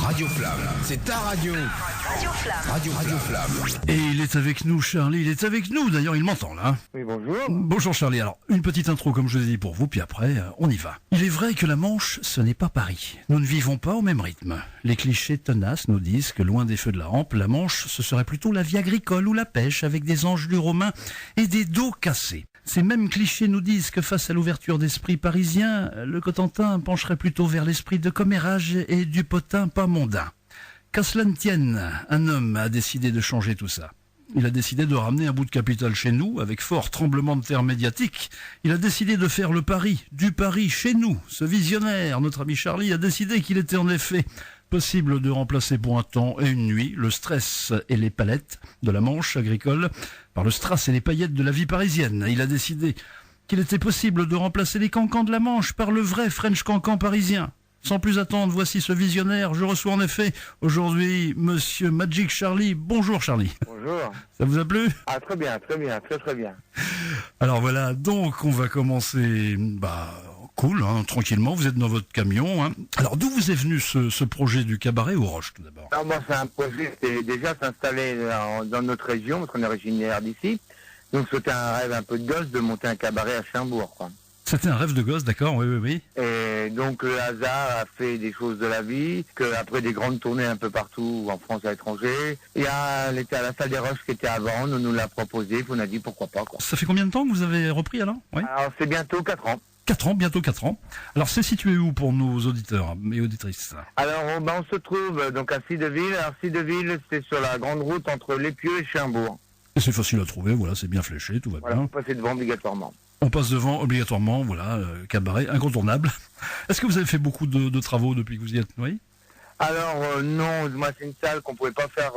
Radio Flamme, c'est ta radio. Radio Flamme. Radio Flamme. Et il est avec nous, Charlie, il est avec nous, d'ailleurs il m'entend là. Hein. Oui, bonjour. Bonjour Charlie, alors une petite intro comme je vous ai dit pour vous, puis après on y va. Il est vrai que la Manche, ce n'est pas Paris. Nous ne vivons pas au même rythme. Les clichés tenaces nous disent que loin des feux de la hampe, la Manche, ce serait plutôt la vie agricole ou la pêche avec des engelures romains et des dos cassés. Ces mêmes clichés nous disent que face à l'ouverture d'esprit parisien, le Cotentin pencherait plutôt vers l'esprit de commérage et du potin pas mondain. Qu'à cela ne tienne, un homme a décidé de changer tout ça. Il a décidé de ramener un bout de capital chez nous, avec fort tremblement de terre médiatique. Il a décidé de faire le pari, du pari chez nous. Ce visionnaire, notre ami Charlie, a décidé qu'il était en effet possible de remplacer pour un temps et une nuit le stress et les palettes de la Manche agricole par le strass et les paillettes de la vie parisienne. Il a décidé qu'il était possible de remplacer les cancans de la Manche par le vrai French cancan parisien. Sans plus attendre, voici ce visionnaire. Je reçois en effet aujourd'hui Monsieur Magic Charlie. Bonjour Charlie. Bonjour. Ça vous a plu? Ah, très bien, très bien. Alors voilà, donc on va commencer, cool, hein, tranquillement. Vous êtes dans votre camion. Hein. Alors d'où vous est venu ce projet du cabaret aux Roches tout d'abord? Alors moi, c'est un projet qui déjà s'installer dans notre région, parce qu'on est originaire d'ici. Donc c'était un rêve un peu de gosse de monter un cabaret à Cherbourg, quoi. C'était un rêve de gosse, d'accord, oui. Et donc le hasard a fait des choses de la vie, qu'après des grandes tournées un peu partout, en France et à l'étranger, il y a la salle des Roches qui était à vendre, on nous l'a proposé, puis on a dit pourquoi pas, quoi. Ça fait combien de temps que vous avez repris alors? Oui. Alors c'est bientôt 4 ans. 4 ans, bientôt 4 ans. Alors c'est situé où pour nos auditeurs et auditrices? Alors on se trouve donc à Cideville. Alors Cideville, c'est sur la grande route entre Lépieux et Cherbourg. Et c'est facile à trouver, voilà, c'est bien fléché, tout va Voilà, bien. vous passez devant obligatoirement. On passe devant obligatoirement, voilà, cabaret incontournable. Est-ce que vous avez fait beaucoup de travaux depuis que vous y êtes? Oui. Alors non, moi c'est une salle qu'on pouvait pas faire,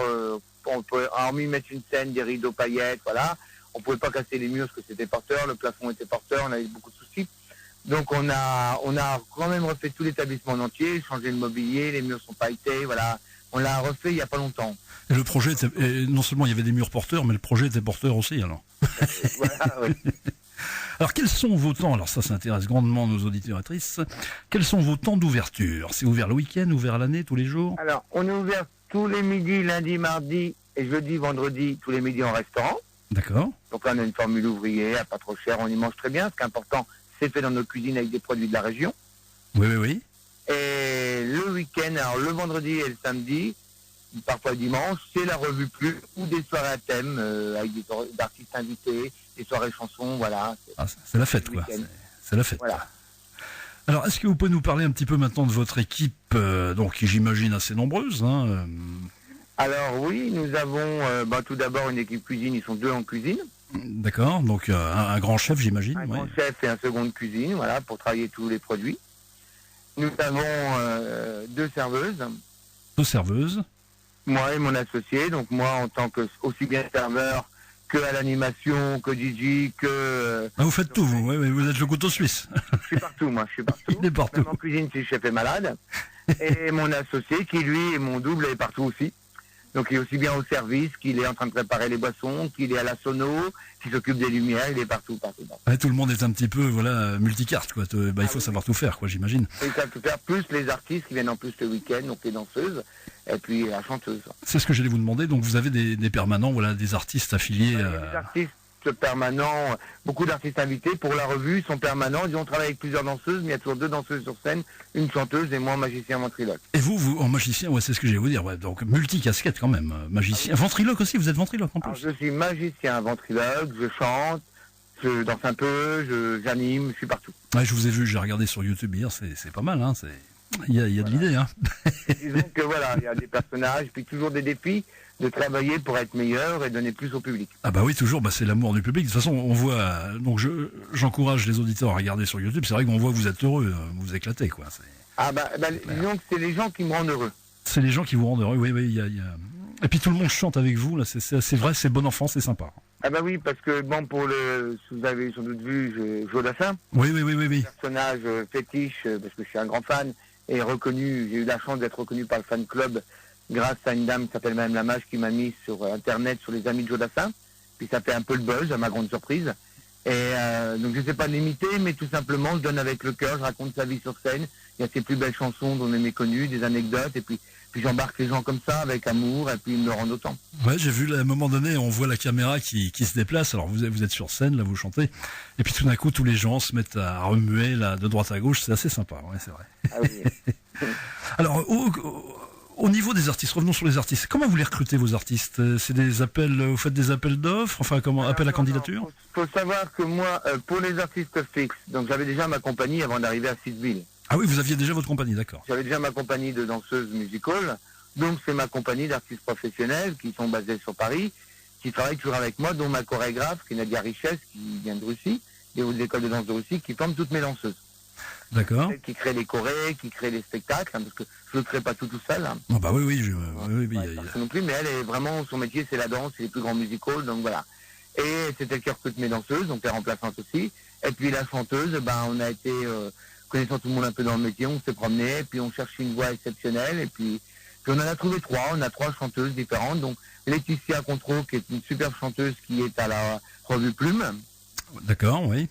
on pouvait hormis mettre une scène, des rideaux paillettes, voilà. On pouvait pas casser les murs parce que c'était porteur, le plafond était porteur, on avait beaucoup de soucis. Donc on a quand même refait tout l'établissement en entier, changé le mobilier, les murs sont pailletés, voilà. On l'a refait il y a pas longtemps. Et le projet était, et non seulement il y avait des murs porteurs, mais le projet était porteur aussi alors. Voilà, oui. Alors quels sont vos temps? Alors ça intéresse grandement nos auditrices. Quels sont vos temps d'ouverture? C'est ouvert le week-end, ouvert à l'année, tous les jours? Alors on est ouvert tous les midis, lundi, mardi et jeudi, vendredi, tous les midis en restaurant. D'accord. Donc là on a une formule ouvrier, à pas trop cher, on y mange très bien. Ce qui est important, c'est fait dans nos cuisines avec des produits de la région. Oui. Et le week-end, alors le vendredi et le samedi, parfois le dimanche, c'est la revue Plus ou des soirées à thème avec des artistes invités, des soirées chansons, voilà. C'est la fête, quoi. C'est la fête. Voilà. Alors, est-ce que vous pouvez nous parler un petit peu maintenant de votre équipe, donc qui j'imagine assez nombreuse, hein Alors oui, nous avons tout d'abord une équipe cuisine, ils sont 2 en cuisine. D'accord, donc un grand chef, j'imagine. Un grand chef et un second de cuisine, voilà, pour travailler tous les produits. Nous avons 2 serveuses. 2 serveuses. Moi et mon associé, donc moi en tant que aussi bien serveur que à l'animation, que DJ, que... vous faites tout, vous, oui, vous êtes le couteau suisse. Je suis partout, moi, je suis partout. Il est partout. Même en cuisine si le chef est malade. Et mon associé qui, lui, est mon double, est partout aussi. Donc il est aussi bien au service, qu'il est en train de préparer les boissons, qu'il est à la sono, qu'il s'occupe des lumières, il est partout. Ouais, tout le monde est un petit peu, multicarte, quoi. Il faut savoir tout faire, quoi, j'imagine. Il faut tout faire, plus les artistes qui viennent en plus le week-end, donc les danseuses, et puis la chanteuse. C'est ce que j'allais vous demander, donc vous avez des permanents, voilà, des artistes affiliés. Des artistes permanents, beaucoup d'artistes invités pour la revue, ils sont permanents, on travaille avec plusieurs danseuses, mais il y a toujours 2 danseuses sur scène, une chanteuse et moi magicien ventriloque. Et vous en magicien, ouais, c'est ce que j'allais vous dire, ouais, donc multicasquette quand même, magicien, ventriloque aussi, vous êtes ventriloque en plus. Alors, je suis magicien ventriloque, je chante, je danse un peu, j'anime, je suis partout. Ouais, je vous ai vu, j'ai regardé sur YouTube hier, c'est pas mal, hein, il y a de l'idée, hein. Disons que voilà, il y a des personnages, puis toujours des défis de travailler pour être meilleur et donner plus au public. Ah bah oui, toujours, c'est l'amour du public. De toute façon, on voit, donc j'encourage les auditeurs à regarder sur YouTube, c'est vrai qu'on voit que vous êtes heureux, vous vous éclatez, quoi. Disons que c'est les gens qui me rendent heureux. C'est les gens qui vous rendent heureux, oui, il y a... Et puis tout le monde chante avec vous, là, c'est vrai, c'est bon enfant, c'est sympa. Ah bah oui, parce que vous avez sans doute vu Jodassin. Oui. Personnage fétiche, parce que je suis un grand fan, et reconnu, j'ai eu la chance d'être reconnu par le fan club grâce à une dame qui s'appelle Madame Lamage qui m'a mis sur Internet sur les amis de Jodassin. Puis ça fait un peu le buzz, à ma grande surprise. Et donc je sais pas l'imiter, mais tout simplement je donne avec le cœur, je raconte sa vie sur scène. Il y a ses plus belles chansons dont on est méconnu, des anecdotes, et puis j'embarque les gens comme ça avec amour, et puis ils me le rendent autant. Ouais, j'ai vu là, à un moment donné, on voit la caméra qui se déplace. Alors vous êtes sur scène, là vous chantez, et puis tout d'un coup tous les gens se mettent à remuer là de droite à gauche. C'est assez sympa, ouais, c'est vrai. Ah oui. Alors au niveau des artistes, revenons sur les artistes. Comment vous les recrutez vos artistes? C'est des appels, vous faites des appels d'offres, enfin comment appel à candidature? Faut savoir que moi, pour les artistes fixes, donc j'avais déjà ma compagnie avant d'arriver à Sydville. Ah oui, vous aviez déjà votre compagnie, d'accord. J'avais déjà ma compagnie de danseuses musicales, donc c'est ma compagnie d'artistes professionnels qui sont basés sur Paris, qui travaillent toujours avec moi, dont ma chorégraphe, qui est Nadia Richesse, qui vient de Russie, des hautes écoles de danse de Russie, qui forme toutes mes danseuses. D'accord. Qui crée les chorés, qui crée les spectacles, hein, parce que je ne crée pas tout seul. Hein. Ah bah oui, oui, Non plus, mais elle est vraiment, son métier c'est la danse, c'est les plus grands musicals, donc voilà. Et c'est elle qui recrute mes danseuses, donc les remplaçantes aussi. Et puis la chanteuse, ben on a été, connaissant tout le monde un peu dans le métier, on s'est promené, et puis on cherchait une voix exceptionnelle, et puis on en a trouvé trois, on a trois chanteuses différentes, donc Laetitia Contreau, qui est une superbe chanteuse qui est à la revue Plume. D'accord, oui.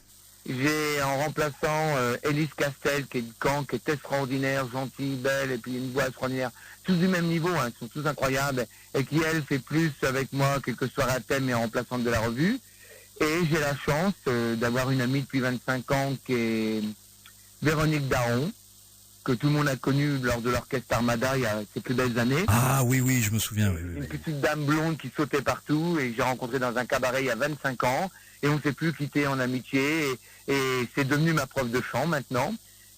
J'ai en remplaçant Élise Castel, qui est de Caen, qui est extraordinaire, gentille, belle, et puis une voix extraordinaire. Tous du même niveau, hein, ils sont tous incroyables, et qui, elle, fait plus avec moi quelques soirées à thème et en remplaçante de la revue. Et j'ai la chance d'avoir une amie depuis 25 ans, qui est Véronique Daron, que tout le monde a connue lors de l'orchestre Armada il y a ses plus belles années. Ah oui, oui, je me souviens. Oui, Une petite dame blonde qui sautait partout, et que j'ai rencontrée dans un cabaret il y a 25 ans. Et on ne s'est plus quitté en amitié, et c'est devenu ma prof de chant maintenant.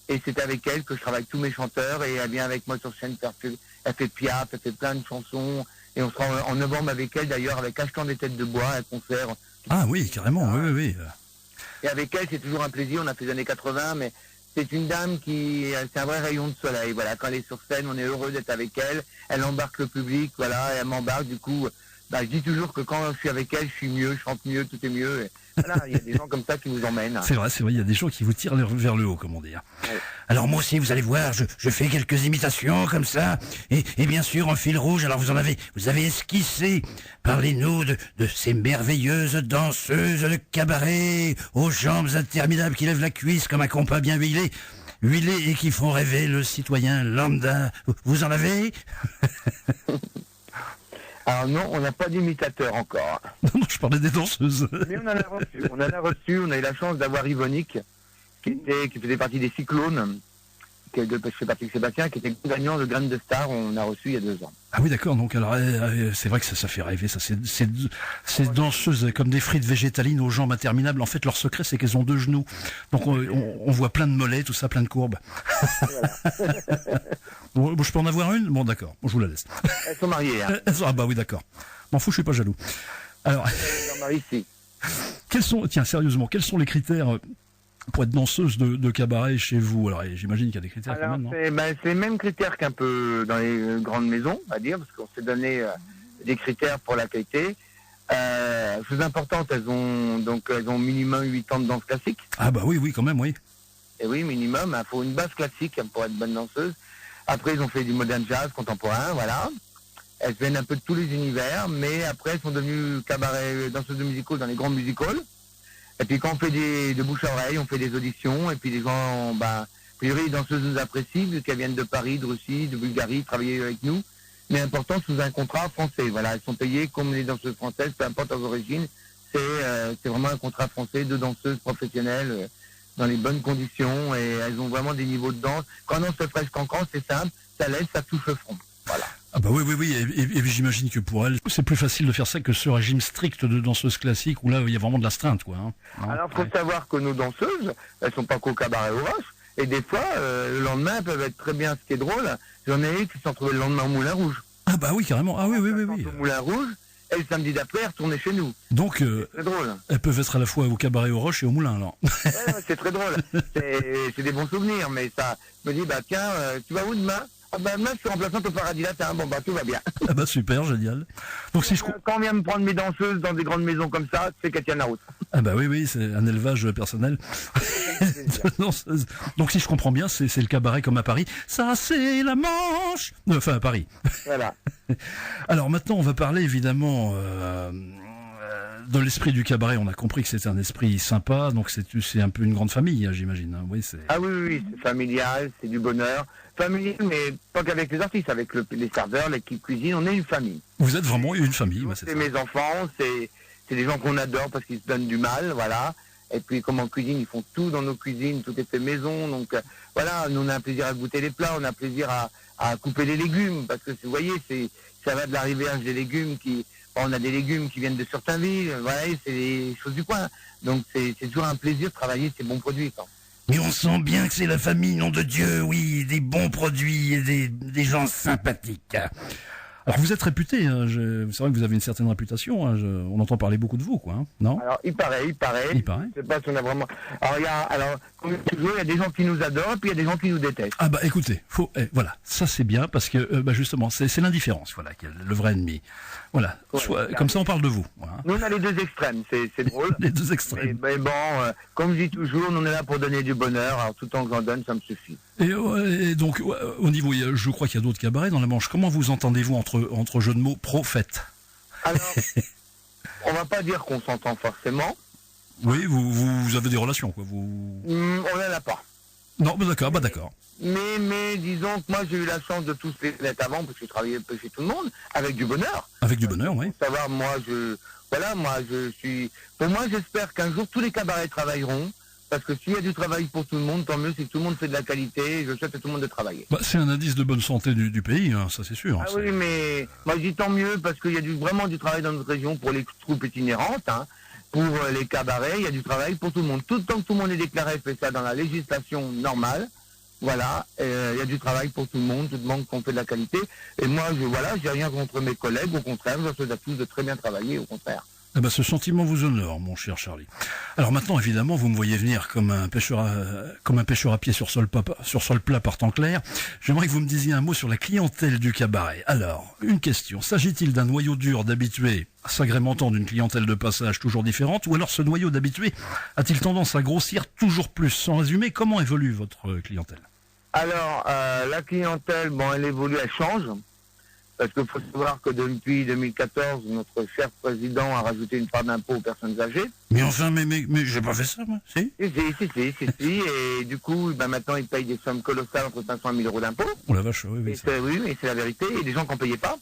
Et c'est avec elle que je travaille tous mes chanteurs, et elle vient avec moi sur scène, elle fait Piaf, elle fait plein de chansons, et on sera en novembre avec elle d'ailleurs, avec Achetant des têtes de bois, un concert. Ah oui, carrément, oui. Et avec elle, c'est toujours un plaisir, on a fait les années 80, mais c'est une dame c'est un vrai rayon de soleil, voilà. Quand elle est sur scène, on est heureux d'être avec elle, elle embarque le public, voilà, et elle m'embarque, du coup, je dis toujours que quand je suis avec elle, je suis mieux, je chante mieux, tout est mieux. Et voilà, il y a des gens comme ça qui vous emmènent. C'est vrai, il y a des gens qui vous tirent vers le haut, comme on dit. Ouais. Alors moi aussi, vous allez voir, je fais quelques imitations comme ça, et bien sûr en fil rouge. Alors vous avez esquissé. Parlez-nous de ces merveilleuses danseuses de cabaret, aux jambes interminables qui lèvent la cuisse comme un compas bien huilé et qui font rêver le citoyen lambda. Vous en avez? Alors non, on n'a pas d'imitateur encore. Non, je parlais des danseuses. Mais on en a reçu. On a eu la chance d'avoir Yvonique, qui faisait partie des Cyclones, qui est de chez Patrick Sébastien, qui était gagnant de Graines de Star. On a reçu il y a 2 ans. Ah oui, d'accord. Donc alors, c'est vrai que ça fait rêver. Ça, ces danseuses comme des frites végétalines aux jambes interminables. En fait, leur secret, c'est qu'elles ont 2 genoux. Donc on voit plein de mollets, tout ça, plein de courbes. Voilà. Bon, je peux en avoir une? Bon, d'accord. Bon, je vous la laisse. Elles sont mariées. Hein. Ah bah oui, d'accord. M'en fous, je suis pas jaloux. Alors, Marie, si. sérieusement, quels sont les critères pour être danseuse de cabaret chez vous? Alors, j'imagine qu'il y a des critères quand même, non? C'est les mêmes critères qu'un peu dans les grandes maisons, on va dire, parce qu'on s'est donné des critères pour la qualité. Chose importante, elles ont minimum 8 ans de danse classique. Ah bah oui, quand même, oui. Et oui, minimum, il faut une base classique pour être bonne danseuse. Après, ils ont fait du modern jazz contemporain, voilà. Elles viennent un peu de tous les univers, mais après, elles sont devenues cabaret danseuses de musicals dans les grands musicals. Et puis quand on fait de bouche à oreille, on fait des auditions, et puis les gens, a priori, les danseuses nous apprécient, vu qu'elles viennent de Paris, de Russie, de Bulgarie, travailler avec nous. Mais important, sous un contrat français. Voilà, elles sont payées comme les danseuses françaises, peu importe leurs origines. C'est vraiment un contrat français de danseuses professionnelles dans les bonnes conditions, et elles ont vraiment des niveaux de danse. Quand on se fraîche cancan, c'est simple, ça laisse, ça touche le front. Voilà. Ah bah oui, et j'imagine que pour elles, c'est plus facile de faire ça que ce régime strict de danseuse classique où là, il y a vraiment de l'astreinte, quoi. Hein. Alors, faut savoir que nos danseuses, elles sont pas qu'au cabaret au Roche, et des fois, le lendemain, elles peuvent être très bien, ce qui est drôle, j'en ai eu qui se sont retrouvés le lendemain au Moulin Rouge. Ah bah oui, carrément, ah oui. Au Moulin Rouge, et le samedi d'après, elles retournaient chez nous. Donc, c'est drôle. Elles peuvent être à la fois au cabaret au Roche et au Moulin, alors. Ouais, c'est très drôle. C'est des bons souvenirs, mais ça me dit, tiens, tu vas où demain? Ah demain, je suis remplaçante au Paradis Latin. Bon, tout va bien. Ah bah super, génial. Donc si quand on vient me prendre mes danseuses dans des grandes maisons comme ça, c'est qu'elles tiennent la route. Ah bah oui, c'est un élevage personnel. Donc si je comprends bien, c'est le cabaret comme à Paris. Ça, c'est la Manche. Enfin, à Paris. Voilà. Alors maintenant, on va parler évidemment de l'esprit du cabaret, on a compris que c'était un esprit sympa, donc c'est un peu une grande famille, hein, j'imagine. Hein. Oui, Ah oui, c'est familial, c'est du bonheur. Familial, mais pas qu'avec les artistes, avec les serveurs, l'équipe cuisine, on est une famille. Vous êtes vraiment une famille, c'est C'est ça. mes enfants, c'est des gens qu'on adore parce qu'ils se donnent du mal, voilà. Et puis comme en cuisine, ils font tout dans nos cuisines, tout est fait maison, donc voilà, nous on a un plaisir à goûter les plats, on a un plaisir à couper les légumes, parce que vous voyez, ça va de l'arrivage des légumes on a des légumes qui viennent de Surtainville, voilà, c'est des choses du coin. Donc c'est toujours un plaisir de travailler ces bons produits, quoi. Mais on sent bien que c'est la famille, nom de Dieu, oui, des bons produits et des gens sympathiques. Alors vous êtes réputé, hein, c'est vrai que vous avez une certaine réputation, hein, on entend parler beaucoup de vous, quoi, hein, non? Alors il paraît. Il paraît. Je sais pas si on a vraiment. Alors comme toujours, il y a des gens qui nous adorent et puis il y a des gens qui nous détestent. Ah bah écoutez, voilà, ça c'est bien parce que justement c'est l'indifférence, voilà, qui est le vrai ennemi. Voilà, Ouais, comme ça on parle de vous. Hein. Nous on a les deux extrêmes, c'est drôle. Les deux extrêmes. Mais bon, comme je dis toujours, nous on est là pour donner du bonheur. Alors tout le temps que j'en donne, ça me suffit. Et donc au niveau, je crois qu'il y a d'autres cabarets dans la Manche. Comment vous entendez-vous entre jeux de mots pro-fête? Alors, on va pas dire qu'on s'entend forcément. Oui, vous avez des relations, quoi. On n'en a pas. Non, d'accord. Mais disons que moi j'ai eu la chance de tous les connaître avant parce que je travaillais un peu chez tout le monde avec du bonheur. Avec du bonheur, oui. Pour savoir, pour moi j'espère qu'un jour tous les cabarets travailleront parce que s'il y a du travail pour tout le monde, tant mieux, c'est que tout le monde fait de la qualité et je souhaite à tout le monde de travailler. C'est un indice de bonne santé du pays, hein, ça c'est sûr. Ah oui, mais moi je dis tant mieux parce qu'il y a vraiment du travail dans notre région pour les troupes itinérantes, hein. Pour les cabarets, il y a du travail pour tout le monde. Tout le temps que tout le monde est déclaré, fait ça dans la législation normale. Voilà, il y a du travail pour tout le monde qu'on fait de la qualité. Et moi, j'ai rien contre mes collègues, au contraire, je souhaite à tous de très bien travailler, au contraire. Ce sentiment vous honore, mon cher Charlie. Alors maintenant, évidemment, vous me voyez venir comme un pêcheur à pied sur sol plat par temps clair. J'aimerais que vous me disiez un mot sur la clientèle du cabaret. Alors, une question. S'agit-il d'un noyau dur d'habitués s'agrémentant d'une clientèle de passage toujours différente, ou alors ce noyau d'habitués a-t-il tendance à grossir toujours plus? Sans résumer, comment évolue votre clientèle? Alors, la clientèle, elle évolue, elle change. Parce qu'il faut savoir que depuis 2014, notre cher président a rajouté une part d'impôt aux personnes âgées. Mais enfin, mais j'ai pas fait ça, moi, si? Si. Et du coup, maintenant, ils payent des sommes colossales entre 500 et 1000 euros d'impôts. Oh la vache, oui. Oui, mais c'est la vérité. Et des gens qui n'en payaient pas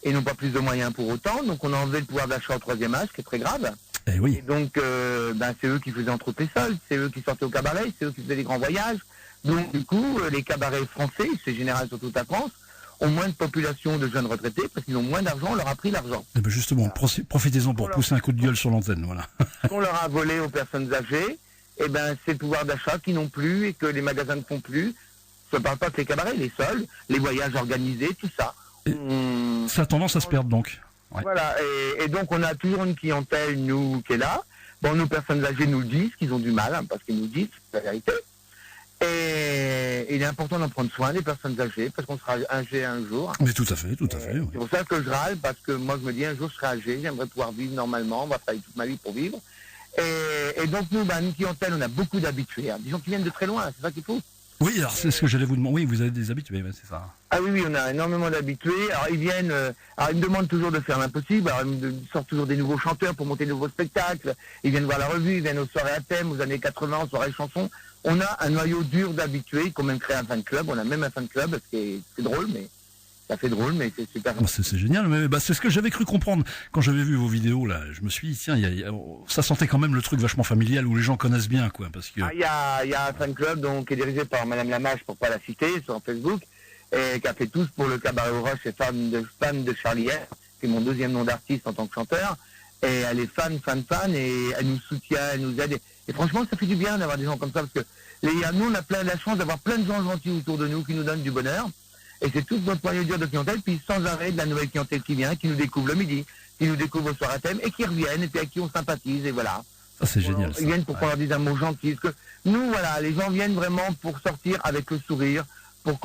et n'ont pas plus de moyens pour autant. Donc, on a enlevé le pouvoir d'achat au troisième âge, ce qui est très grave. Eh oui. Et donc, c'est eux qui faisaient entrepôt soldes, c'est eux qui sortaient au cabaret, c'est eux qui faisaient des grands voyages. Donc, du coup, les cabarets français, c'est général sur toute la France, ont moins de population de jeunes retraités parce qu'ils ont moins d'argent, on leur a pris l'argent. Justement, profitez-en pour pousser un coup de gueule sur l'antenne, voilà. Ce qu'on leur a volé aux personnes âgées, c'est le pouvoir d'achat qu'ils n'ont plus et que les magasins ne font plus. Je ne parle pas que les cabarets, les soldes, les voyages organisés, tout ça. Ça a tendance à se perdre donc. Ouais. Voilà, et donc on a toujours une clientèle, nous, qui est là. Nos personnes âgées nous disent qu'ils ont du mal, parce qu'ils nous disent, c'est la vérité. Et il est important d'en prendre soin des personnes âgées, parce qu'on sera âgé un jour. Mais tout à fait. Oui. C'est pour ça que je râle, parce que moi je me dis un jour je serai âgé, j'aimerais pouvoir vivre normalement, on va travailler toute ma vie pour vivre. Et donc nous, une clientèle, on a beaucoup d'habitués, des gens qui viennent de très loin, c'est ça qu'il faut. Oui, alors c'est ce que j'allais vous demander. Oui, vous avez des habitués, c'est ça. Ah oui, on a énormément d'habitués. Alors ils viennent, ils me demandent toujours de faire l'impossible. Alors ils sortent toujours des nouveaux chanteurs pour monter de nouveaux spectacles. Ils viennent voir la revue, ils viennent aux soirées à thème, aux années 80, aux soirées chansons. On a un noyau dur d'habitués qui ont même créé un fan club. On a même un fan club, c'est drôle, mais ça fait drôle, mais c'est super. C'est génial, mais c'est ce que j'avais cru comprendre quand j'avais vu vos vidéos là. Je me suis dit tiens, ça sentait quand même le truc vachement familial où les gens connaissent bien quoi, parce que. Il y a un fan club donc qui est dirigé par Madame Lamache pour pas la citer sur Facebook et qui a fait tous pour le cabaret au Roche et fan de Charlie R, qui est mon deuxième nom d'artiste en tant que chanteur. Et elle est fan et elle nous soutient, elle nous aide. Et franchement, ça fait du bien d'avoir des gens comme ça parce que nous, on a la chance d'avoir plein de gens gentils autour de nous qui nous donnent du bonheur. Et c'est toute notre moyen dur de clientèle, puis sans arrêt de la nouvelle clientèle qui vient, qui nous découvre le midi, qui nous découvre au soir à thème, et qui reviennent, et puis avec qui on sympathise, et voilà. Ça, c'est génial. Ils viennent pour qu'on leur dise un mot gentil. Parce que nous, voilà, les gens viennent vraiment pour sortir avec le sourire, pour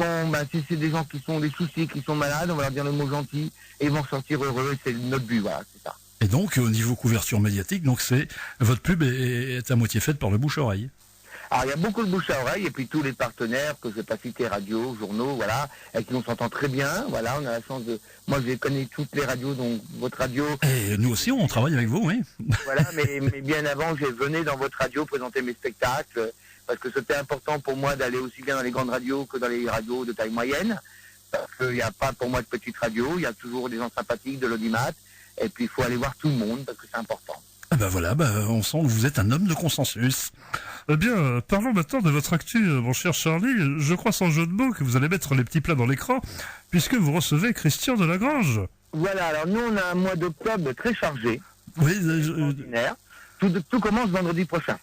si c'est des gens qui sont des soucis, qui sont malades, on va leur dire le mot gentil, et ils vont sortir heureux, et c'est notre but, voilà, c'est ça. Et donc, au niveau couverture médiatique, donc votre pub est à moitié faite par le bouche-oreille. Alors, il y a beaucoup de bouche à oreille, et puis tous les partenaires, que je vais pas citer, radios, journaux, voilà, avec qui on s'entend très bien, voilà, on a la chance de... Moi, je connais toutes les radios, donc votre radio... Et nous aussi, on travaille avec vous, oui. Voilà, mais bien avant, je venais dans votre radio présenter mes spectacles, parce que c'était important pour moi d'aller aussi bien dans les grandes radios que dans les radios de taille moyenne, parce qu'il n'y a pas pour moi de petites radios, il y a toujours des gens sympathiques, de l'audimat, et puis il faut aller voir tout le monde, parce que c'est important. Ah bah voilà, on sent que vous êtes un homme de consensus. Eh bien, parlons maintenant de votre actu, mon cher Charlie. Je crois sans jeu de mots que vous allez mettre les petits plats dans l'écran, puisque vous recevez Christian Delagrange. Voilà, alors nous on a un mois d'octobre très chargé, Oui, ordinaire. Tout commence vendredi prochain.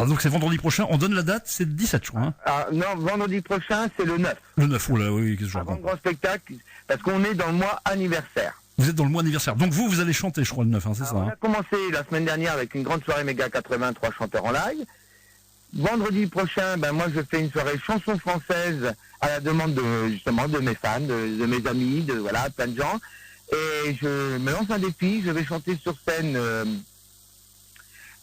donc c'est vendredi prochain, on donne la date, c'est le 17 juin. Hein. Ah, non, vendredi prochain, c'est le 9. Le 9, oula, oui, qu'est-ce que je Avant le raconte. grand spectacle, parce qu'on est dans le mois anniversaire. Vous êtes dans le mois anniversaire, donc vous allez chanter, je crois, le 9, hein, c'est ça. Alors, on Hein. a commencé la semaine dernière avec une grande soirée méga 83 chanteurs en live. Vendredi prochain, moi je fais une soirée chanson française à la demande justement de mes fans, de mes amis, de voilà, plein de gens. Et je me lance un défi, je vais chanter sur scène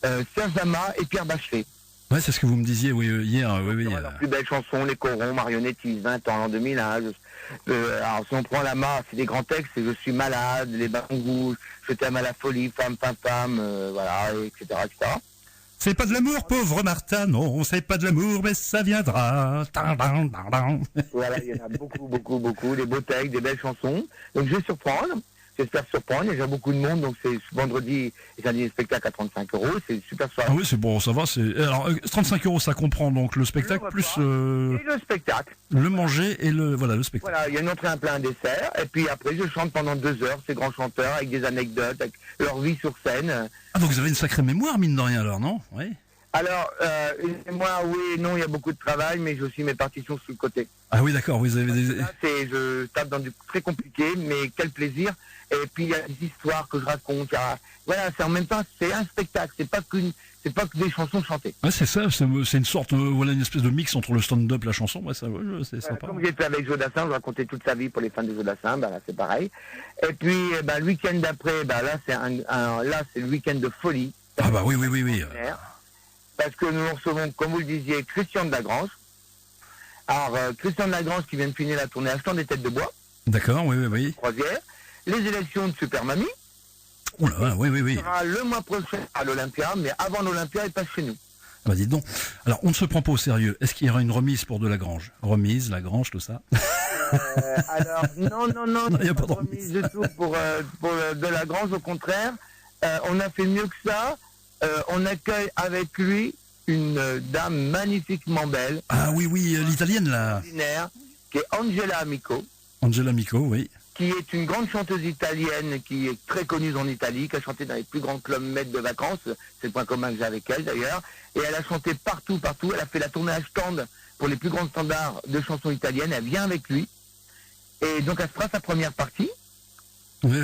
Serge Lama et Pierre Bachelet. Ouais, c'est ce que vous me disiez, oui, hier, oui. Leurs plus belles chansons, Les Corons, Marionnettiste, 20 ans, l'an 2001. Alors si on prend Lama, c'est des grands textes, c'est Je suis malade, Les Bangous, Je t'aime à la folie, Femme, voilà, etc., etc. C'est pas de l'amour, pauvre Martha, non, c'est pas de l'amour, mais ça viendra. Voilà, il y en a beaucoup, des beaux textes, des belles chansons. Donc je vais surprendre, j'espère surprendre, il y a déjà beaucoup de monde, donc c'est vendredi, et samedi, le spectacle à 35 €, c'est une super soirée. Ah oui, c'est bon, ça va, alors, 35 €, ça comprend donc le spectacle, Le plus repas et le spectacle. le manger et le spectacle. Voilà, il y a une entrée, un plat, un dessert, et puis après je chante pendant 2 heures, ces grands chanteurs, avec des anecdotes, avec leur vie sur scène. Ah, donc vous avez une sacrée mémoire, mine de rien, alors, non? Oui. Alors, moi, oui et non, il y a beaucoup de travail, mais j'ai aussi mes partitions sur le côté. Ah oui, d'accord, vous avez des... Là, je tape dans du très compliqué, mais quel plaisir. Et puis, il y a des histoires que je raconte. Voilà, c'est en même temps, c'est un spectacle. C'est pas que des chansons chantées. Ouais, c'est ça, c'est une sorte, voilà, une espèce de mix entre le stand-up, la chanson, ouais, ça, ouais, c'est Voilà, sympa. comme j'ai fait avec Jodassin, je racontais toute sa vie pour les fans de Jodassin, là, c'est pareil. Et puis, le week-end d'après, là, c'est le week-end de folie. Ah bah oui. Parce que nous recevons, comme vous le disiez, Christian Delagrange. Alors, Christian Delagrange qui vient de finir la tournée Achetant des têtes de bois, D'accord, oui. croisière. Les élections de Super Mamie. Oula, oui. Il sera le mois prochain à l'Olympia, mais avant l'Olympia, il passe chez nous. Ah bah dites donc. Alors, on ne se prend pas au sérieux. Est-ce qu'il y aura une remise pour Delagrange? Remise, Lagrange, tout ça? Alors, non, il y a pas de remise du tout pour Delagrange, au contraire. On a fait mieux que ça. On accueille avec lui une dame magnifiquement belle, Ah oui, l'italienne, là. ordinaire, qui est Angela Amico, Angela Mico, oui. qui est une grande chanteuse italienne qui est très connue en Italie, qui a chanté dans les plus grands clubs maîtres de vacances, c'est le point commun que j'ai avec elle d'ailleurs, et elle a chanté partout, elle a fait la tournée à stand pour les plus grands standards de chansons italiennes, elle vient avec lui, et donc elle fera sa première partie, Oui,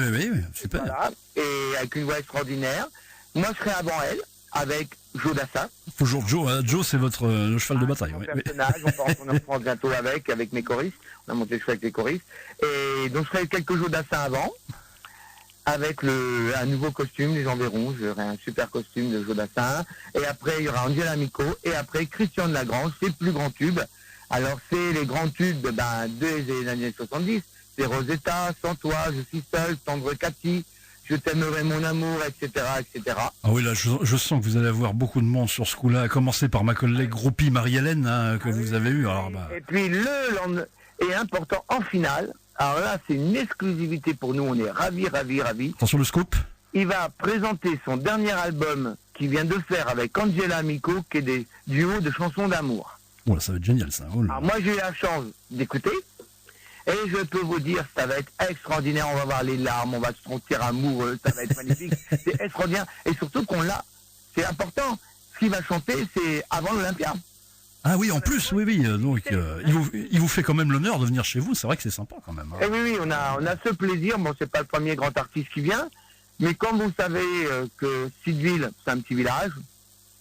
super. voilà, et avec une voix extraordinaire. Moi je serai avant elle, avec Jodassin. Toujours Joe, c'est votre le cheval de bataille. Mon Oui. personnage, on en prend bientôt avec mes choristes. On a monté le show avec les choristes. Et donc je ferai quelques jours d'assin avant, avec un nouveau costume, les gens verront, j'aurai un super costume de Jodassin. Et après, il y aura Angela Amico. Et après, Christian Delagrange, ses plus grands tubes. Alors, c'est les grands tubes des années 70. C'est Rosetta, Sans toi, Je suis seul, Tendre Cathy, Je t'aimerai mon amour, etc., etc. Ah oui, là, je sens que vous allez avoir beaucoup de monde sur ce coup-là, à commencer par ma collègue groupie Marie-Hélène, hein, que vous avez eu. Alors, Et puis, est important en finale. Alors là, c'est une exclusivité pour nous. On est ravis. attention le scoop. Il va présenter son dernier album qu'il vient de faire avec Angela Amico, qui est des duos de chansons d'amour. Oh là, ça va être génial, ça. Oh là. Alors moi, j'ai eu la chance d'écouter. Et je peux vous dire, ça va être extraordinaire. On va voir les larmes, on va se sentir amoureux. Ça va être magnifique. C'est extraordinaire. Et surtout qu'on l'a. C'est important. Ce qu'il va chanter, c'est avant l'Olympia. Ah oui, en plus, oui. Donc, il vous fait quand même l'honneur de venir chez vous. C'est vrai que c'est sympa quand même. Hein. Et oui, on a ce plaisir. Bon, c'est pas le premier grand artiste qui vient. Mais comme vous savez que Sideville, c'est un petit village,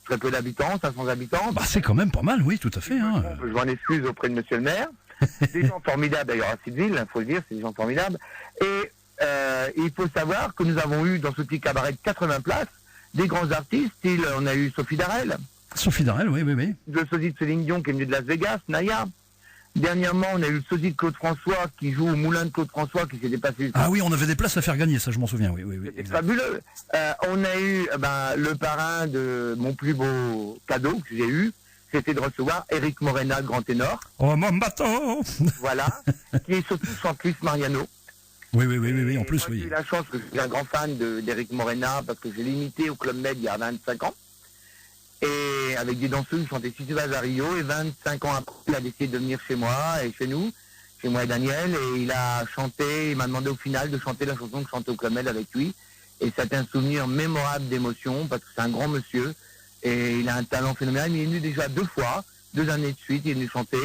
très peu d'habitants, 500 habitants. Bah, c'est quand même pas mal, oui, tout à fait. Hein. Je m'en excuse auprès de monsieur le maire. Des gens formidables d'ailleurs à Sideville, il faut le dire, c'est des gens formidables. Et il faut savoir que nous avons eu dans ce petit cabaret de 80 places des grands artistes, on a eu Sophie Darel. Sophie Darel, oui. Le sosie de Céline Dion qui est venu de Las Vegas, Naya. Dernièrement, on a eu le sosie de Claude François qui joue au moulin de Claude François qui s'est dépassé. Ah oui, on avait des places à faire gagner, ça je m'en souviens, oui. C'est Exact. fabuleux. On a eu le parrain de mon plus beau cadeau que j'ai eu, c'était de recevoir Éric Morena, grand ténor, Oh, mon bateau! voilà, qui est surtout chanteuse Mariano. Oui, en plus, Moi, oui. j'ai eu la chance que je suis un grand fan d'Éric Morena parce que je l'ai imité au Club Med il y a 25 ans. Et avec des danseuses, il chantait Si tu vas à Rio, et 25 ans après, il a décidé de venir chez moi et chez nous, chez moi et Daniel, et il a chanté, il m'a demandé au final de chanter la chanson que je chantais au Club Med avec lui. Et c'était un souvenir mémorable d'émotion parce que c'est un grand monsieur et il a un talent phénoménal. Il est venu déjà 2 fois, 2 années de suite, il est venu chanter.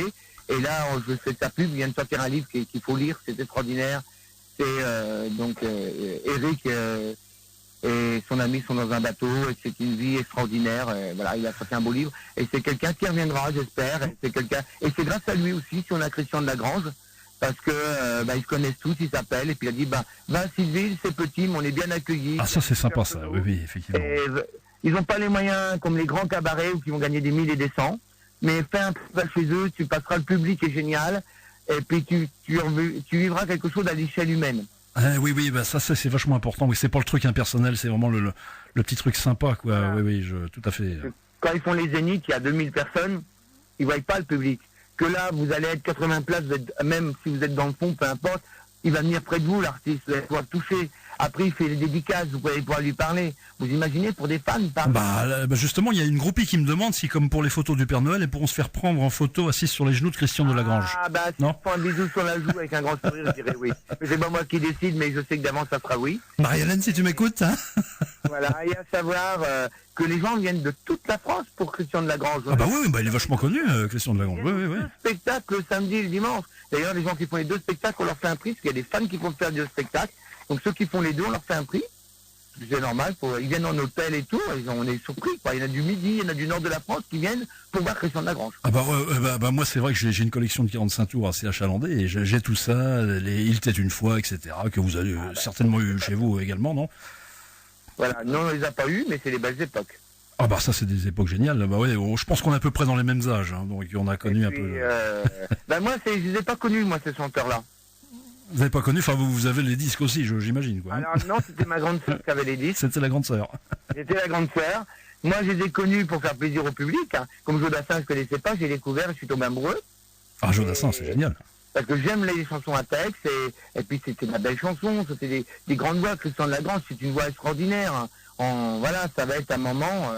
Et là, je fais sa pub, il vient de sortir un livre qu'il faut lire, c'est extraordinaire. C'est Eric et son ami sont dans un bateau et c'est une vie extraordinaire. Voilà, il a sorti un beau livre et c'est quelqu'un qui reviendra, j'espère. Et c'est grâce à lui aussi si on a Christian de Lagrange parce que ils se connaissent tous, ils s'appellent et puis il a dit Vinceville, c'est petit, mais on est bien accueillis. Ah ça c'est sympa ça, oui, effectivement. Et, ils n'ont pas les moyens comme les grands cabarets où ils vont gagner des 1000 et des 100, mais fais un festival chez eux, tu passeras, le public est génial et puis tu vivras quelque chose à l'échelle humaine. Oui, ça c'est vachement important. Oui, c'est pas le truc impersonnel, c'est vraiment le petit truc sympa, quoi. Voilà. Oui, tout à fait. Quand ils font les zéniths, il y a 2000 personnes, ils voient pas le public. Que là, vous allez être 80 places, même si vous êtes dans le fond, peu importe, il va venir près de vous, l'artiste, vous allez pouvoir le toucher. Après, il fait les dédicaces, vous allez pouvoir lui parler. Vous imaginez pour des fans, Justement, il y a une groupie qui me demande si, comme pour les photos du Père Noël, elles pourront se faire prendre en photo assises sur les genoux de Christian de Lagrange. Si non je prends un bisou sur la joue avec un grand sourire, je dirais oui. C'est pas moi qui décide, mais je sais que d'avance, ça sera oui. Marie-Hélène, si tu m'écoutes, hein. Voilà, et à savoir que les gens viennent de toute la France pour Christian de Lagrange. Il est vachement connu, Christian de Lagrange. Oui. Spectacle le samedi et le dimanche. D'ailleurs, les gens qui font les 2 spectacles, on leur fait un prix, parce qu'il y a des fans qui font faire 2 spectacles. Donc ceux qui font les 2, on leur fait un prix. C'est normal, ils viennent en hôtel et tout, on est surpris, quoi. Il y en a du midi, il y en a du nord de la France qui viennent pour voir Christian de Lagrange. Moi c'est vrai que j'ai une collection de 45 tours assez achalandée et j'ai tout ça, les Il était une fois, etc., que vous avez certainement eu chez vous également, non? Voilà, non, on les a pas eu, mais c'est les belles époques. Ça c'est des époques géniales. Je pense qu'on est à peu près dans les mêmes âges, hein, donc on a connu un peu. Moi, je les ai pas connus, moi, ces chanteurs-là. Vous n'avez pas connu, vous avez les disques aussi, j'imagine, quoi. Alors non, c'était ma grande sœur qui avait les disques. C'était la grande sœur. J'étais la grande sœur. Moi, je les ai connus pour faire plaisir au public. Hein. Comme Jodassin, je ne connaissais pas, j'ai découvert, je suis tombé amoureux. Ah, Jodassin, c'est génial. Parce que j'aime les chansons à texte, et puis c'était de la belle chanson, c'était des grandes voix. Christian de Lagrange, c'est une voix extraordinaire. Hein. Voilà, ça va être un moment,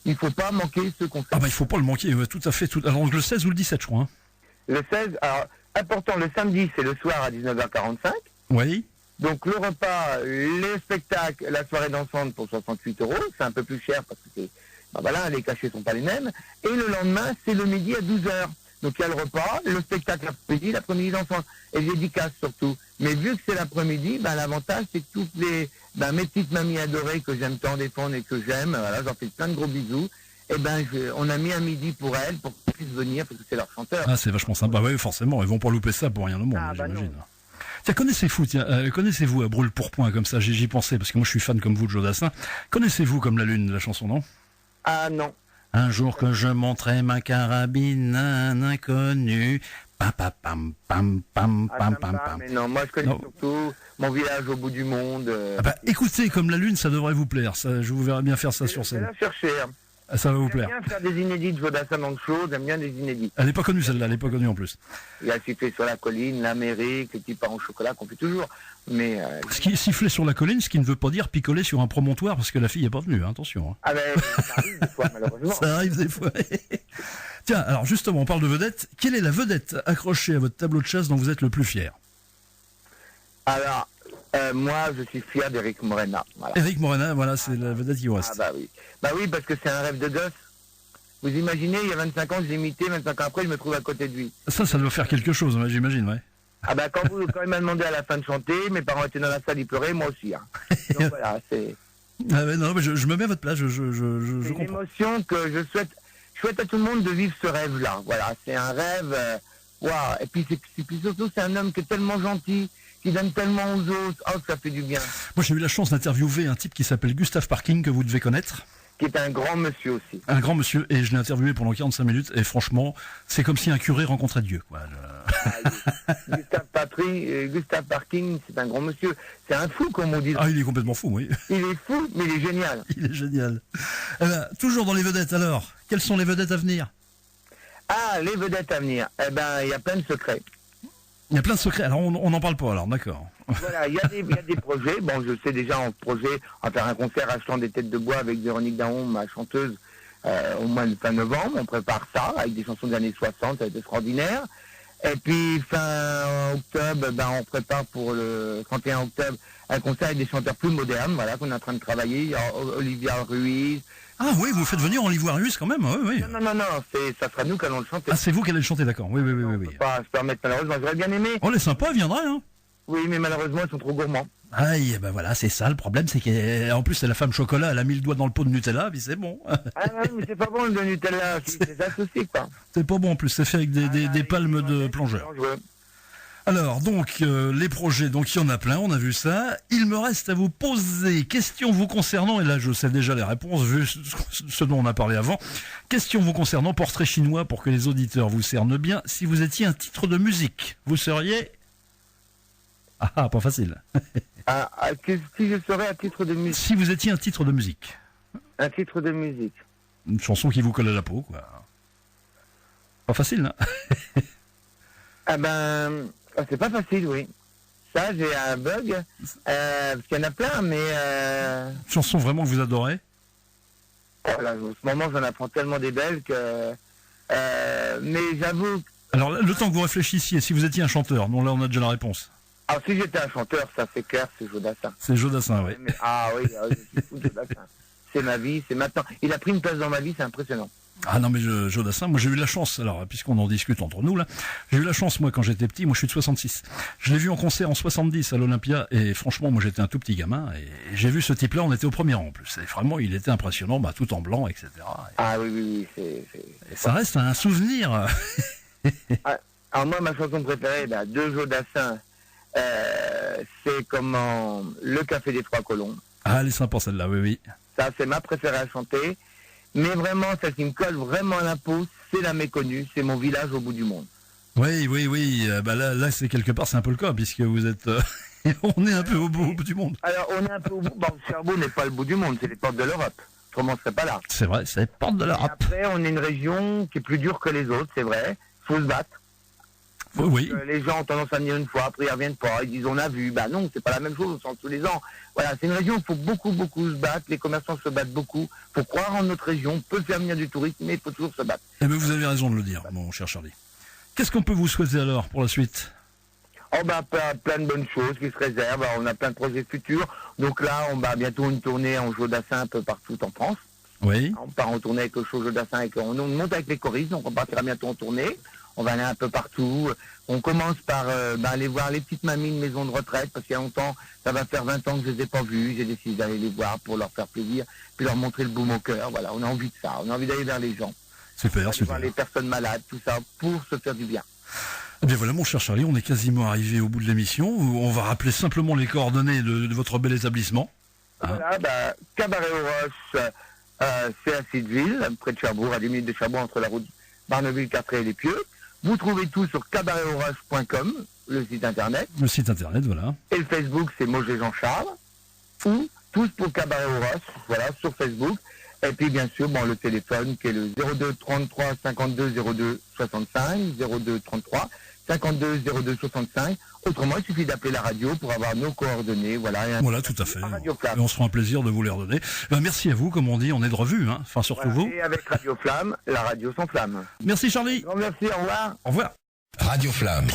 il ne faut pas manquer ce concert. Il faut pas le manquer, tout à fait. Alors, le 16 ou le 17, je crois. Hein. Le 16, alors, important, le samedi, c'est le soir à 19h45. Oui. Donc le repas, les spectacles, la soirée dansante pour 68 €, c'est un peu plus cher parce que les cachets sont pas les mêmes. Et le lendemain, c'est le midi à 12h. Donc il y a le repas, le spectacle l'après-midi dansant. Et les dédicaces surtout. Mais vu que c'est l'après-midi, l'avantage c'est que toutes mes petites mamies adorées que j'aime tant défendre et que j'aime, j'en fais plein de gros bisous. On a mis un midi pour elles, pour qu'elles puissent venir, parce que c'est leur chanteur. Ah, c'est vachement sympa. Oui, forcément, ils vont pas louper ça pour rien au monde, j'imagine. Tiens, connaissez-vous à Brûle-Pourpoint, comme ça, j'y pensais, parce que moi je suis fan comme vous de Jodassin. Connaissez-vous Comme la Lune, la chanson, non? Ah non. Un jour que je montrais ma carabine à un inconnu. Pam, pam, pam, pam, pam, pam, pam. Mais non, moi je connais surtout Mon village au bout du monde. Écoutez, Comme la Lune, ça devrait vous plaire. Ça, je vous verrai bien faire ça sur scène. Je vais la chercher. Hein. Ça va vous plaire. J'aime bien faire des inédits de Jodassin dans le show, j'aime bien des inédits. Elle n'est pas connue celle-là, elle n'est pas connue en plus. Il y a Siffler sur la colline, l'Amérique, les petits pains au chocolat qu'on fait toujours. Mais Siffler sur la colline, ce qui ne veut pas dire picoler sur un promontoire parce que la fille n'est pas venue, hein, attention. Hein. Ça arrive des fois, malheureusement. Ça arrive des fois. Tiens, alors justement, on parle de vedette. Quelle est la vedette accrochée à votre tableau de chasse dont vous êtes le plus fier? Alors, moi, je suis fier d'Éric Morena. Voilà. Éric Morena, voilà, c'est la vedette qui vous reste. Oui. Oui, parce que c'est un rêve de gosse. Vous imaginez, il y a 25 ans, je l'ai imité, 25 ans après, je me trouve à côté de lui. Ça doit faire quelque chose, j'imagine, ouais. Quand il m'a demandé à la fin de chanter, mes parents étaient dans la salle, ils pleuraient, moi aussi. Hein. Donc voilà, c'est... je me mets à votre place, je c'est une émotion que je souhaite à tout le monde de vivre ce rêve-là. Voilà, c'est un rêve... Et puis surtout, c'est un homme qui est tellement gentil, qui donne tellement aux autres. Oh, ça fait du bien. Moi, j'ai eu la chance d'interviewer un type qui s'appelle Gustave Parking, que vous devez connaître. qui est un grand monsieur aussi. Un grand monsieur, et je l'ai interviewé pendant 45 minutes, et franchement, c'est comme si un curé rencontrait Dieu, quoi. Gustave Parking, c'est un grand monsieur. C'est un fou, comme on dit. Ah, il est complètement fou, oui. Il est fou, mais il est génial. Il est génial. Eh ben, toujours dans les vedettes, alors. Quelles sont les vedettes à venir? Ah, les vedettes à venir. Eh ben, il y a plein de secrets. Il y a plein de secrets, alors on n'en parle pas, alors, d'accord. Voilà, il y a des projets. Bon, je sais déjà en projet, on va faire un concert achetant des têtes de bois avec Véronique Daon, ma chanteuse, au mois de fin novembre. On prépare ça avec des chansons des années 60, ça va être extraordinaire. Et puis fin octobre, ben, on prépare pour le 31 octobre un concert avec des chanteurs plus modernes, voilà, qu'on est en train de travailler. Il y a Olivia Ruiz. Ah oui, vous faites venir Olivier Ruiz quand même, oui, oui. Non, ça sera nous qui allons le chanter. Ah, c'est vous qui allez le chanter, d'accord. Oui. On peut pas se permettre, malheureusement. J'aurais bien aimé. Oh, les sympas, viendrait, hein. Oui, mais malheureusement, ils sont trop gourmands. Aïe, ben voilà, c'est ça, le problème, c'est qu'en plus, c'est la femme chocolat, elle a mis le doigt dans le pot de Nutella, puis c'est bon. Ah non, mais c'est pas bon le Nutella, c'est ça aussi, quoi. C'est pas bon en plus, c'est fait avec des palmes de plongeur. Alors, donc, les projets, donc il y en a plein, on a vu ça. Il me reste à vous poser question vous concernant, et là je sais déjà les réponses, vu ce dont on a parlé avant. Question vous concernant, portrait chinois, pour que les auditeurs vous cernent bien. Si vous étiez un titre de musique, vous seriez... Ah, pas facile. Si je serais un titre de musique. Si vous étiez un titre de musique. Un titre de musique. Une chanson qui vous colle à la peau, quoi. Pas facile, hein. Ah ben, c'est pas facile, oui. Ça, j'ai un bug. Parce qu'il y en a plein, mais... Une chanson vraiment que vous adorez? Voilà, en ce moment, j'en apprends tellement des belles que... mais j'avoue... Alors, le temps que vous réfléchissiez, si vous étiez un chanteur, non, là on a déjà la réponse. Alors, si j'étais un chanteur, ça c'est clair, c'est Jodassin. C'est Jodassin, oui. Ah oui, je suis fou de Jodassin. C'est ma vie, c'est maintenant. Il a pris une place dans ma vie, c'est impressionnant. Ah non, mais Jodassin, moi j'ai eu la chance, alors, puisqu'on en discute entre nous, là, j'ai eu la chance, moi, quand j'étais petit, moi je suis de 66. Je l'ai vu en concert en 70 à l'Olympia, et franchement, moi j'étais un tout petit gamin, et j'ai vu ce type-là, on était au premier rang en plus. Et vraiment, il était impressionnant, bah, tout en blanc, etc. Ah oui, Et ça reste un souvenir. Alors moi, ma chanson préférée, de Jodassin, c'est comment Le Café des Trois Colons. Ah, elle est sympa celle-là, oui. Ça, c'est ma préférée à chanter. Mais vraiment, celle qui me colle vraiment à la peau, c'est La Méconnue, c'est Mon village au bout du monde. Oui. Bah là c'est quelque part, c'est un peu le cas, puisque vous êtes... on est un peu au bout du monde. Alors, on est un peu au bout. Bon, Cherbourg n'est pas le bout du monde, c'est les portes de l'Europe. Autrement, on ne serait pas là. C'est vrai, c'est les portes de l'Europe. Après, on est une région qui est plus dure que les autres, c'est vrai. Faut se battre. Oui. Les gens ont tendance à venir une fois, après ils reviennent pas, ils disent on a vu. Bah non, c'est pas la même chose, on sent tous les ans. Voilà, c'est une région où il faut beaucoup se battre, les commerçants se battent beaucoup. Faut croire en notre région, on peut faire venir du tourisme, mais il faut toujours se battre. Eh bien, vous avez raison de le dire, mon cher Charlie. Qu'est-ce qu'on peut vous souhaiter alors pour la suite? Oh bah plein de bonnes choses qui se réservent, alors, on a plein de projets futurs. Donc là, on va bientôt une tournée en Jodassin un peu partout en France. Oui. On part en tournée avec le show Jodassin, on monte avec les choristes, donc on partira bientôt en tournée. On va aller un peu partout. On commence par aller voir les petites mamies de maison de retraite, parce qu'il y a longtemps, ça va faire 20 ans que je les ai pas vues. J'ai décidé d'aller les voir pour leur faire plaisir, puis leur montrer le baume au cœur. Voilà, on a envie de ça. On a envie d'aller vers les gens. Super. Voir les personnes malades, tout ça, pour se faire du bien. Eh bien voilà, mon cher Charlie, on est quasiment arrivé au bout de l'émission. On va rappeler simplement les coordonnées de votre bel établissement. Voilà, Cabaret aux Roches, c'est à Sideville, près de Cherbourg, à 10 minutes de Cherbourg, entre la route Barneville-Cartré et Les Pieux. Vous trouvez tout sur cabaretauroche.com, le site internet. Le site internet, voilà. Et le Facebook, c'est Moget Jean-Charles. Ou tous pour Cabaret aux Roches, voilà, sur Facebook. Et puis, bien sûr, le téléphone qui est le 02 33 52 02 65, 02 33 52 02 65. Autrement, il suffit d'appeler la radio pour avoir nos coordonnées. Voilà, tout à fait. Radio Flamme. Et on se fera un plaisir de vous les redonner. Merci à vous, comme on dit, on est de revue, hein. Enfin, surtout vous. Et avec Radio Flamme, la radio sans flamme. Merci Charlie. Merci, au revoir. Au revoir. Radio Flamme.